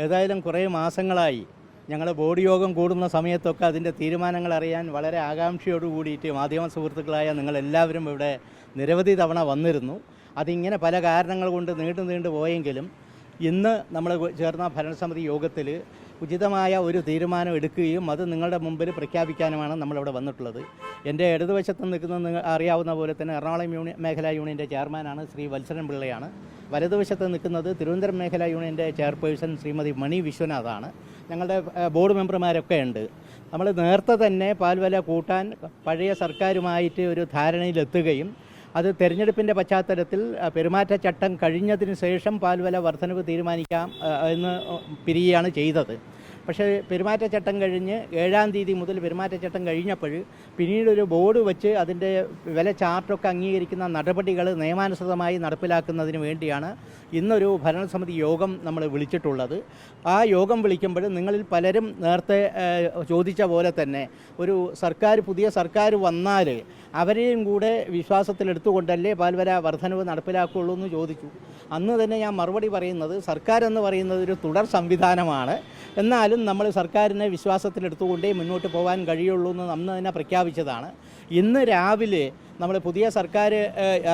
ഏതായാലും കുറേ മാസങ്ങളായി ഞങ്ങൾ ബോർഡ് യോഗം കൂടുന്ന സമയത്തൊക്കെ അതിൻ്റെ തീരുമാനങ്ങൾ അറിയാൻ വളരെ ആകാംക്ഷയോട് കൂടിയിട്ട് മാധ്യമ സുഹൃത്തുക്കളായ നിങ്ങളെല്ലാവരും ഇവിടെ നിരവധി തവണ വന്നിരുന്നു. അതിങ്ങനെ പല കാരണങ്ങൾ കൊണ്ട് നീണ്ടു പോയെങ്കിലും ഇന്ന് നമ്മൾ ചേർന്ന ഭരണസമിതി യോഗത്തിൽ ഉചിതമായ ഒരു തീരുമാനം എടുക്കുകയും അത് നിങ്ങളുടെ മുമ്പിൽ പ്രഖ്യാപിക്കാനുമാണ് നമ്മളിവിടെ വന്നിട്ടുള്ളത്. എൻ്റെ ഇടതുവശത്ത് നിൽക്കുന്നത് അറിയാവുന്ന പോലെ തന്നെ എറണാകുളം മേഖലാ യൂണിയൻ്റെ ചെയർമാനാണ് ശ്രീ വത്സരൻ പിള്ളയാണ്. വലതുവശത്ത് നിൽക്കുന്നത് തിരുവനന്തപുരം മേഖലാ യൂണിയൻ്റെ ചെയർപേഴ്സൺ ശ്രീമതി മണി വിശ്വനാഥാണ്. ഞങ്ങളുടെ ബോർഡ് മെമ്പർമാരൊക്കെ ഉണ്ട്. നമ്മൾ നേരത്തെ തന്നെ പാൽവില കൂട്ടാൻ പഴയ സർക്കാരുമായിട്ട് ഒരു ധാരണയിലെത്തുകയും അത് തെരഞ്ഞെടുപ്പിൻ്റെ പശ്ചാത്തലത്തിൽ പെരുമാറ്റച്ചട്ടം കഴിഞ്ഞതിന് ശേഷം പാൽവില വർധനവ് തീരുമാനിക്കാം എന്ന് പിരിയുകയാണ് ചെയ്തത്. പക്ഷേ പെരുമാറ്റച്ചട്ടം കഴിഞ്ഞ് 7-ാം തീയതി മുതൽ പെരുമാറ്റച്ചട്ടം കഴിഞ്ഞപ്പോൾ പിന്നീടൊരു ബോർഡ് വെച്ച് അതിൻ്റെ വില ചാർട്ടൊക്കെ അംഗീകരിക്കുന്ന നടപടികൾ നിയമാനുസൃതമായി നടപ്പിലാക്കുന്നതിന് വേണ്ടിയാണ് ഇന്നൊരു ഭരണസമിതി യോഗം നമ്മൾ വിളിച്ചിട്ടുള്ളത്. ആ യോഗം വിളിക്കുമ്പോൾ നിങ്ങളിൽ പലരും നേരത്തെ ചോദിച്ച പോലെ തന്നെ ഒരു പുതിയ സർക്കാർ വന്നാൽ അവരെയും കൂടെ വിശ്വാസത്തിലെടുത്തുകൊണ്ടല്ലേ പാൽവില വർധനവ് നടപ്പിലാക്കുകയുള്ളൂ എന്ന് ചോദിച്ചു. അന്ന് തന്നെ ഞാൻ മറുപടി പറയുന്നത് സർക്കാർ എന്ന് പറയുന്നത് ഒരു തുടർ സംവിധാനമാണ്, എന്നാലും നമ്മൾ സർക്കാരിനെ വിശ്വാസത്തിലെടുത്തുകൊണ്ടേ മുന്നോട്ട് പോകാൻ കഴിയുള്ളൂ എന്ന് അന്ന് തന്നെ പ്രഖ്യാപിച്ചതാണ്. ഇന്ന് രാവിലെ നമ്മൾ പുതിയ സർക്കാർ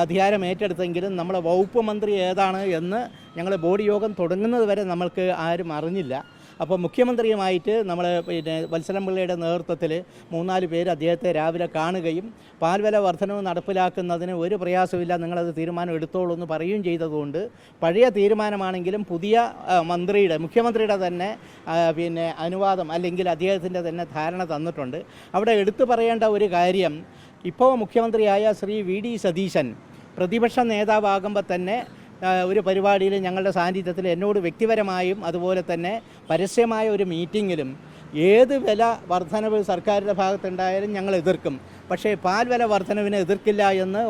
അധികാരം ഏറ്റെടുത്തെങ്കിലും നമ്മളെ വകുപ്പ് മന്ത്രി ഏതാണ് എന്ന് ഞങ്ങൾ ബോർഡ് യോഗം തുടങ്ങുന്നത് വരെ നമ്മൾക്ക് ആരും അറിഞ്ഞില്ല. അപ്പോൾ മുഖ്യമന്ത്രിയുമായിട്ട് നമ്മൾ വത്സരൻ പിള്ളയുടെ നേതൃത്വത്തിൽ 3-4 പേര് അദ്ദേഹത്തെ രാവിലെ കാണുകയും പാൽവില വർധനവ് നടപ്പിലാക്കുന്നതിന് ഒരു പ്രയാസമില്ല, നിങ്ങളത് തീരുമാനം എടുത്തോളൂ എന്ന് പറയുകയും ചെയ്തതുകൊണ്ട് പഴയ തീരുമാനമാണെങ്കിലും പുതിയ മുഖ്യമന്ത്രിയുടെ തന്നെ അനുവാദം അല്ലെങ്കിൽ അദ്ദേഹത്തിൻ്റെ തന്നെ ധാരണ തന്നിട്ടുണ്ട്. അവിടെ എടുത്തു പറയേണ്ട ഒരു കാര്യം, ഇപ്പോൾ മുഖ്യമന്ത്രിയായ ശ്രീ വി.ഡി. സതീശൻ പ്രതിപക്ഷ നേതാവാകുമ്പോൾ തന്നെ ഒരു പരിപാടിയിൽ ഞങ്ങളുടെ സാന്നിധ്യത്തിൽ എന്നോട് വ്യക്തിപരമായും അതുപോലെ തന്നെ പരസ്യമായ ഒരു മീറ്റിങ്ങിലും ഏത് വില വർധനവ് സർക്കാരിൻ്റെ ഭാഗത്തുണ്ടായാലും ഞങ്ങൾ എതിർക്കും, പക്ഷേ പാൽവില വർധനവിനെ എതിർക്കില്ല എന്ന്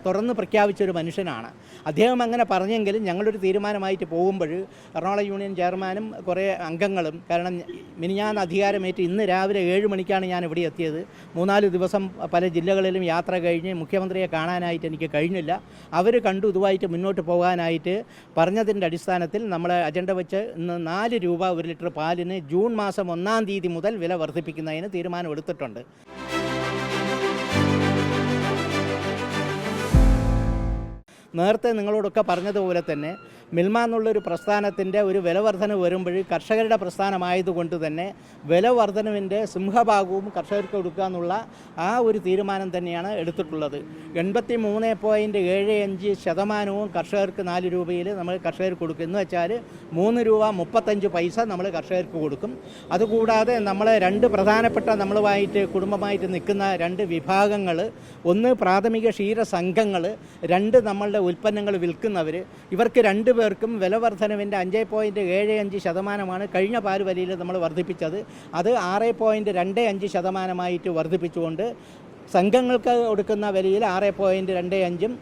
തുറന്ന് പ്രഖ്യാപിച്ചൊരു മനുഷ്യനാണ് അദ്ദേഹം. അങ്ങനെ പറഞ്ഞെങ്കിലും ഞങ്ങളൊരു തീരുമാനമായിട്ട് പോകുമ്പോൾ എറണാകുളം യൂണിയൻ ചെയർമാനും കുറേ അംഗങ്ങളും, കാരണം മിനിഞ്ഞാന്ന് അധികാരമേറ്റ് ഇന്ന് രാവിലെ 7 മണിക്കാണ് ഞാൻ ഇവിടെ എത്തിയത്. 3-4 ദിവസം പല ജില്ലകളിലും യാത്ര കഴിഞ്ഞ് മുഖ്യമന്ത്രിയെ കാണാനായിട്ട് എനിക്ക് കഴിഞ്ഞില്ല. അവർ കണ്ടു ഇതുമായിട്ട് മുന്നോട്ട് പോകാനായിട്ട് പറഞ്ഞതിൻ്റെ അടിസ്ഥാനത്തിൽ നമ്മൾ അജണ്ട വെച്ച് ഇന്ന് 4 രൂപ 1 ലിറ്റർ പാലിന് ജൂൺ മാസം 1-ാം തീയതി മുതൽ വില വർദ്ധിപ്പിക്കുന്നതിന് തീരുമാനമെടുത്തിട്ടുണ്ട്. നേരത്തെ നിങ്ങളോടൊക്കെ പറഞ്ഞതുപോലെ തന്നെ മിൽമ എന്നുള്ളൊരു പ്രസ്ഥാനത്തിൻ്റെ ഒരു വില വർധനവ് വരുമ്പോൾ കർഷകരുടെ പ്രസ്ഥാനമായതുകൊണ്ട് തന്നെ വില വർധനവിൻ്റെ സിംഹഭാഗവും കർഷകർക്ക് കൊടുക്കുക എന്നുള്ള ആ ഒരു തീരുമാനം തന്നെയാണ് എടുത്തിട്ടുള്ളത്. 83.75% കർഷകർക്ക് 4 രൂപയിൽ നമ്മൾ കർഷകർക്ക് കൊടുക്കും. എന്ന് വെച്ചാൽ 3 രൂപ 35 പൈസ നമ്മൾ കർഷകർക്ക് കൊടുക്കും. അതുകൂടാതെ നമ്മളെ 2 പ്രധാനപ്പെട്ട നമ്മളുമായിട്ട് കുടുംബമായിട്ട് നിൽക്കുന്ന 2 വിഭാഗങ്ങൾ, ഒന്ന് പ്രാഥമിക ക്ഷീര സംഘങ്ങൾ, 2 നമ്മളുടെ ഉൽപ്പന്നങ്ങൾ വിൽക്കുന്നവർ, ഇവർക്ക് 2 പേർക്കും വില വർധനവിൻ്റെ 5.75% കഴിഞ്ഞ പാൽവിലയിൽ നമ്മൾ വർദ്ധിപ്പിച്ചത്. അത് 6.25% വർദ്ധിപ്പിച്ചുകൊണ്ട് സംഘങ്ങൾക്ക് കൊടുക്കുന്ന വിലയിൽ 6.25%,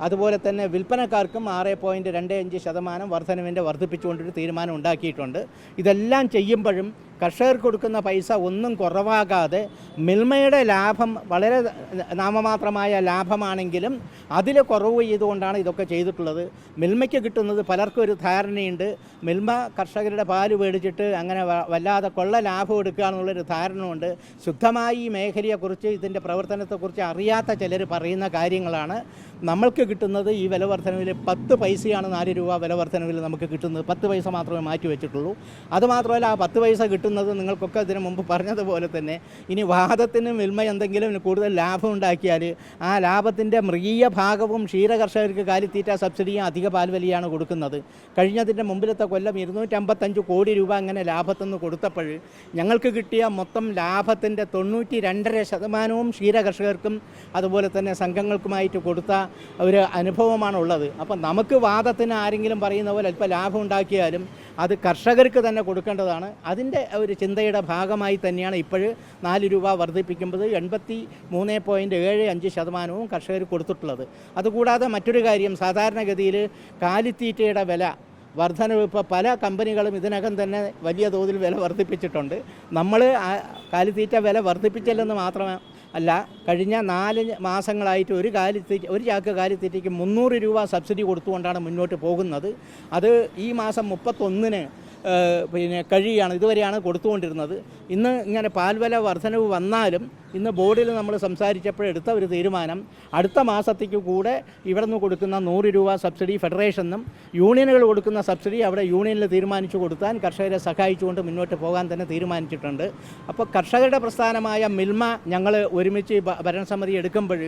അതുപോലെ തന്നെ വിൽപ്പനക്കാർക്കും 6.25% വർധനവിൻ്റെ വർദ്ധിപ്പിച്ചുകൊണ്ടൊരു തീരുമാനം ഉണ്ടാക്കിയിട്ടുണ്ട്. ഇതെല്ലാം ചെയ്യുമ്പോഴും കർഷകർക്ക് കൊടുക്കുന്ന പൈസ ഒന്നും കുറവാകാതെ മിൽമയുടെ ലാഭം വളരെ നാമമാത്രമായ ലാഭമാണെങ്കിലും അതിൽ കുറവ് ചെയ്തുകൊണ്ടാണ് ഇതൊക്കെ ചെയ്തിട്ടുള്ളത്. മിൽമയ്ക്ക് കിട്ടുന്നത് പലർക്കും ഒരു ധാരണയുണ്ട്, മിൽമ കർഷകരുടെ പാല് മേടിച്ചിട്ട് അങ്ങനെ വല്ലാതെ കൊള്ള ലാഭം എടുക്കുക എന്നുള്ളൊരു ധാരണയുണ്ട്. ശുദ്ധമായി ഈ മേഖലയെക്കുറിച്ച് ഇതിൻ്റെ പ്രവർത്തനത്തെക്കുറിച്ച് അറിയാത്ത ചിലർ പറയുന്ന കാര്യങ്ങളാണ്. നമ്മൾക്ക് കിട്ടുന്നത് ഈ വില വർധനവിൽ 10 പൈസയാണ് 4 രൂപ വില വർധനവിൽ നമുക്ക് കിട്ടുന്നത്. 10 പൈസ മാത്രമേ മാറ്റി വെച്ചിട്ടുള്ളൂ. അതുമാത്രമല്ല ആ 10 പൈസ കിട്ടുന്നത് നിങ്ങൾക്കൊക്കെ ഇതിനു മുമ്പ് പറഞ്ഞതുപോലെ തന്നെ ഇനി വാദത്തിന് മിൽമ എന്തെങ്കിലും കൂടുതൽ ലാഭം ഉണ്ടാക്കിയാൽ ആ ലാഭത്തിൻ്റെ മൃഗീയ ഭാഗവും ക്ഷീരകർഷകർക്ക് കാലിത്തീറ്റ സബ്സിഡിയും അധിക പാൽവിലയാണ് കൊടുക്കുന്നത്. കഴിഞ്ഞതിൻ്റെ മുമ്പിലത്തെ കൊല്ലം 255 കോടി രൂപ അങ്ങനെ ലാഭത്തുനിന്ന് കൊടുത്തപ്പോൾ ഞങ്ങൾക്ക് കിട്ടിയ മൊത്തം ലാഭത്തിൻ്റെ 92.5% ക്ഷീരകർഷകർക്കും അതുപോലെ തന്നെ സംഘങ്ങൾക്കുമായിട്ട് കൊടുത്ത ഒരു അനുഭവമാണുള്ളത്. അപ്പം നമുക്ക് വാദത്തിന് ആരെങ്കിലും പറയുന്ന പോലെ അല്പം ലാഭം ഉണ്ടാക്കിയാലും അത് കർഷകർക്ക് തന്നെ കൊടുക്കേണ്ടതാണ്. അതിൻ്റെ ഒരു ചിന്തയുടെ ഭാഗമായി തന്നെയാണ് ഇപ്പോൾ 4 രൂപ വർദ്ധിപ്പിക്കുമ്പോൾ 83.75% കർഷകർ കൊടുത്തിട്ടുള്ളത്. അതുകൂടാതെ മറ്റൊരു കാര്യം, സാധാരണഗതിയിൽ കാലിത്തീറ്റയുടെ വില വർധനവ് ഇപ്പോൾ പല കമ്പനികളും ഇതിനകം തന്നെ വലിയ തോതിൽ വില വർദ്ധിപ്പിച്ചിട്ടുണ്ട്. നമ്മൾ കാലിത്തീറ്റ വില വർദ്ധിപ്പിച്ചില്ലെന്ന് മാത്രമേ അല്ല, കഴിഞ്ഞ 4 മാസങ്ങളായിട്ട് ഒരു ചാക്ക് കാലിത്തീറ്റയ്ക്ക് 300 രൂപ സബ്സിഡി കൊടുത്തുകൊണ്ടാണ് മുന്നോട്ട് പോകുന്നത്. അത് ഈ മാസം 31-ന് പിന്നെ കഴിയുകയാണ്. ഇതുവരെയാണ് കൊടുത്തുകൊണ്ടിരുന്നത്. ഇന്ന് ഇങ്ങനെ പാൽ വില വർധനവ് വന്നാലും ഇന്ന് ബോർഡിൽ നമ്മൾ സംസാരിച്ചപ്പോഴെടുത്ത ഒരു തീരുമാനം അടുത്ത മാസത്തേക്ക് കൂടെ ഇവിടെ നിന്ന് കൊടുക്കുന്ന 100 രൂപ സബ്സിഡി ഫെഡറേഷനും യൂണിയനുകൾ കൊടുക്കുന്ന സബ്സിഡി അവിടെ യൂണിയനിൽ തീരുമാനിച്ചു കൊടുത്താൽ കർഷകരെ സഹായിച്ചുകൊണ്ട് മുന്നോട്ട് പോകാൻ തന്നെ തീരുമാനിച്ചിട്ടുണ്ട്. അപ്പോൾ കർഷകരുടെ പ്രസ്ഥാനമായ മിൽമ ഞങ്ങൾ ഒരുമിച്ച് ഭരണസമിതി എടുക്കുമ്പോൾ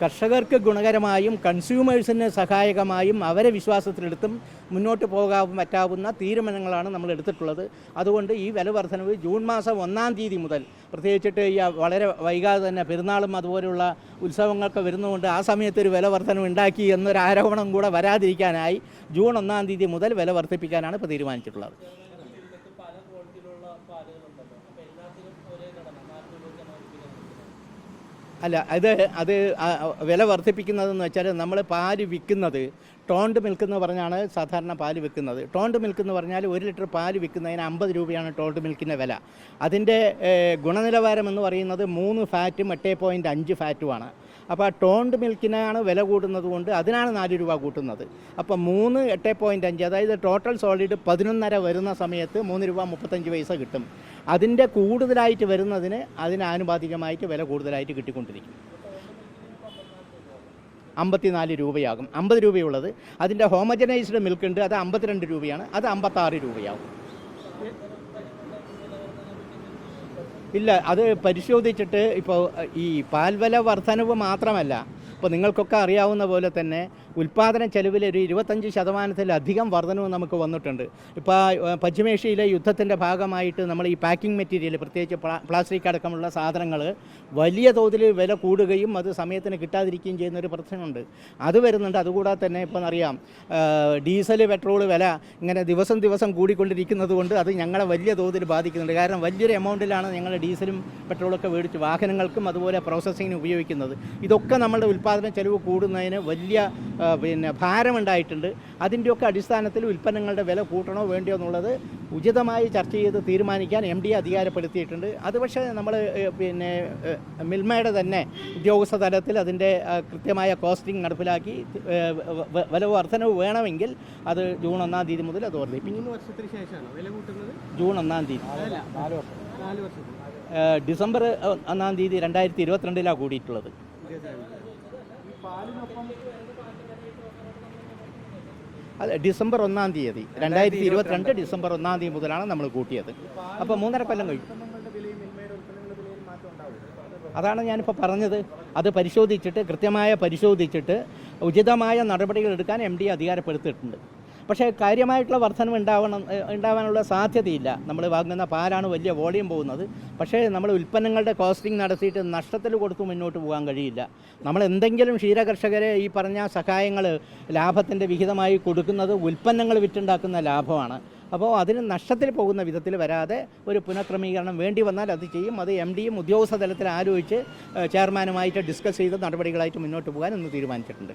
കർഷകർക്ക് ഗുണകരമായും കൺസ്യൂമേഴ്സിന് സഹായകമായും അവരെ വിശ്വാസത്തിലെടുത്തും മുന്നോട്ട് പോകാൻ പറ്റാവുന്ന തീരുമാനങ്ങളാണ് നമ്മൾ എടുത്തിട്ടുള്ളത്. അതുകൊണ്ട് ഈ വില വർധനവ് ജൂൺ മാസം 1-ാം തീയതി മുതൽ, പ്രത്യേകിച്ചിട്ട് ഈ വളരെ വൈകാതെ തന്നെ പെരുന്നാളും അതുപോലെയുള്ള ഉത്സവങ്ങളൊക്കെ വരുന്നതുകൊണ്ട് ആ സമയത്ത് ഒരു വില വർധനവ് ഉണ്ടാക്കി എന്നൊരു ആരോപണം കൂടെ വരാതിരിക്കാനായി ജൂൺ 1-ാം തീയതി മുതൽ വില വർദ്ധിപ്പിക്കാനാണ് ഇപ്പോൾ തീരുമാനിച്ചിട്ടുള്ളത്. അല്ല, അത് വില വർദ്ധിപ്പിക്കുന്നതെന്ന് വെച്ചാൽ നമ്മൾ പാല് വിൽക്കുന്നത് ടോണ്ട് മിൽക്ക് എന്ന് പറഞ്ഞാണ് സാധാരണ പാല് വിൽക്കുന്നത്. ടോണ്ട് മിൽക്ക് എന്ന് പറഞ്ഞാൽ 1 ലിറ്റർ പാല് വിൽക്കുന്നതിന് 50 രൂപയാണ് ടോണ്ട് മിൽക്കിൻ്റെ വില. അതിൻ്റെ ഗുണനിലവാരം എന്ന് പറയുന്നത് 3 ഫാറ്റും 8.5 ഫാറ്റുമാണ്. അപ്പോൾ ആ ടോണ്ട് മിൽക്കിനാണ് വില കൂടുന്നത് കൊണ്ട് അതിനാണ് 4 രൂപ കൂട്ടുന്നത്. അപ്പോൾ 3 8.5, അതായത് ടോട്ടൽ സോളിഡ് 11.5 വരുന്ന സമയത്ത് 3 രൂപ 35 പൈസ കിട്ടും. അതിൻ്റെ കൂടുതലായിട്ട് വരുന്നതിന് അതിനാനുപാതികമായിട്ട് വില കൂടുതലായിട്ട് കിട്ടിക്കൊണ്ടിരിക്കും. 54 രൂപയാകും. 50 രൂപയുള്ളത്. അതിൻ്റെ ഹോമജനൈസ്ഡ് മിൽക്ക് ഉണ്ട്, അത് 52 രൂപയാണ്. അത് 56 രൂപയാകും. ഇല്ല, അത് പരിശോധിച്ചിട്ട് ഇപ്പോൾ ഈ പാൽവില വർധനവ് മാത്രമല്ല, ഇപ്പോൾ നിങ്ങൾക്കൊക്കെ അറിയാവുന്ന പോലെ തന്നെ ഉൽപ്പാദന ചെലവിൽ ഒരു 25% വർധനവ് നമുക്ക് വന്നിട്ടുണ്ട്. ഇപ്പോൾ പശ്ചിമേഷ്യയിലെ യുദ്ധത്തിൻ്റെ ഭാഗമായിട്ട് നമ്മൾ ഈ പാക്കിംഗ് മെറ്റീരിയൽ, പ്രത്യേകിച്ച് പ്ലാസ്റ്റിക് അടക്കമുള്ള സാധനങ്ങൾ വലിയ തോതിൽ വില കൂടുകയും അത് സമയത്തിന് കിട്ടാതിരിക്കുകയും ചെയ്യുന്നൊരു പ്രശ്നമുണ്ട്. അത് വരുന്നുണ്ട്. അതുകൂടാതെ തന്നെ ഇപ്പം അറിയാം, ഡീസൽ പെട്രോൾ വില ഇങ്ങനെ ദിവസം കൂടിക്കൊണ്ടിരിക്കുന്നത് കൊണ്ട് അത് ഞങ്ങളെ വലിയ തോതിൽ ബാധിക്കുന്നുണ്ട്. കാരണം വലിയൊരു എമൗണ്ടിലാണ് ഞങ്ങൾ ഡീസലും പെട്രോളൊക്കെ മേടിച്ച് വാഹനങ്ങൾക്കും അതുപോലെ പ്രോസസ്സിങ്ങിന് ഉപയോഗിക്കുന്നത്. ഇതൊക്കെ നമ്മളുടെ ഉൽപ്പാദന ചെലവ് കൂടുന്നതിന് വലിയ ഭാരമുണ്ടായിട്ടുണ്ട്. അതിൻ്റെയൊക്കെ അടിസ്ഥാനത്തിൽ ഉൽപ്പന്നങ്ങളുടെ വില കൂട്ടണോ വേണ്ടിയോ എന്നുള്ളത് ഉചിതമായി ചർച്ച ചെയ്ത് തീരുമാനിക്കാൻ MD അധികാരപ്പെടുത്തിയിട്ടുണ്ട്. അത് പക്ഷേ നമ്മൾ മിൽമയുടെ തന്നെ ഉദ്യോഗസ്ഥ തലത്തിൽ അതിൻ്റെ കൃത്യമായ കോസ്റ്റിംഗ് നടപ്പിലാക്കി വില വർധനവ് വേണമെങ്കിൽ അത് ജൂൺ 1-ാം തീയതി മുതൽ അത് വർദ്ധിപ്പിക്കും. 3 വർഷത്തിന് ശേഷമാണോ വില കൂട്ടുന്നത്? ജൂൺ 1-ാം തീയതി. 4 വർഷം. ഡിസംബർ 1-ാം തീയതി 2022 കൂടിയിട്ടുള്ളത്. അതെ, ഡിസംബർ 1-ാം തീയതി 2022 ഡിസംബർ 1-ാം തീയതി മുതലാണ് നമ്മൾ കൂട്ടിയത്. അപ്പോൾ 3.5 കൊല്ലം കഴിഞ്ഞു. അതാണ് ഞാനിപ്പോൾ പറഞ്ഞത്. അത് കൃത്യമായ പരിശോധിച്ചിട്ട് ഉചിതമായ നടപടികൾ എടുക്കാൻ MD അധികാരപ്പെടുത്തിയിട്ടുണ്ട്. പക്ഷേ കാര്യമായിട്ടുള്ള വർധനവ് ഉണ്ടാവാനുള്ള സാധ്യതയില്ല. നമ്മൾ വാങ്ങുന്ന പാലാണ് വലിയ വോളിയം പോകുന്നത്. പക്ഷേ നമ്മൾ ഉൽപ്പന്നങ്ങളുടെ കോസ്റ്റിംഗ് നടത്തിയിട്ട് നഷ്ടത്തിൽ കൊടുത്തു മുന്നോട്ട് പോകാൻ കഴിയില്ല. നമ്മൾ എന്തെങ്കിലും ക്ഷീരകർഷകരെ ഈ പറഞ്ഞ സഹായങ്ങൾ ലാഭത്തിൻ്റെ വിഹിതമായി കൊടുക്കുന്നത് ഉൽപ്പന്നങ്ങൾ വിറ്റുണ്ടാക്കുന്ന ലാഭമാണ്. അപ്പോൾ അതിന് നഷ്ടത്തിൽ പോകുന്ന വിധത്തിൽ വരാതെ ഒരു പുനഃക്രമീകരണം വേണ്ടി വന്നാൽ അത് ചെയ്യും. അത് MDയും ഉദ്യോഗസ്ഥ തലത്തിൽ ആലോചിച്ച് ചെയർമാനുമായിട്ട് ഡിസ്കസ് ചെയ്ത് നടപടികളായിട്ട് മുന്നോട്ട് പോകാൻ ഇന്ന് തീരുമാനിച്ചിട്ടുണ്ട്.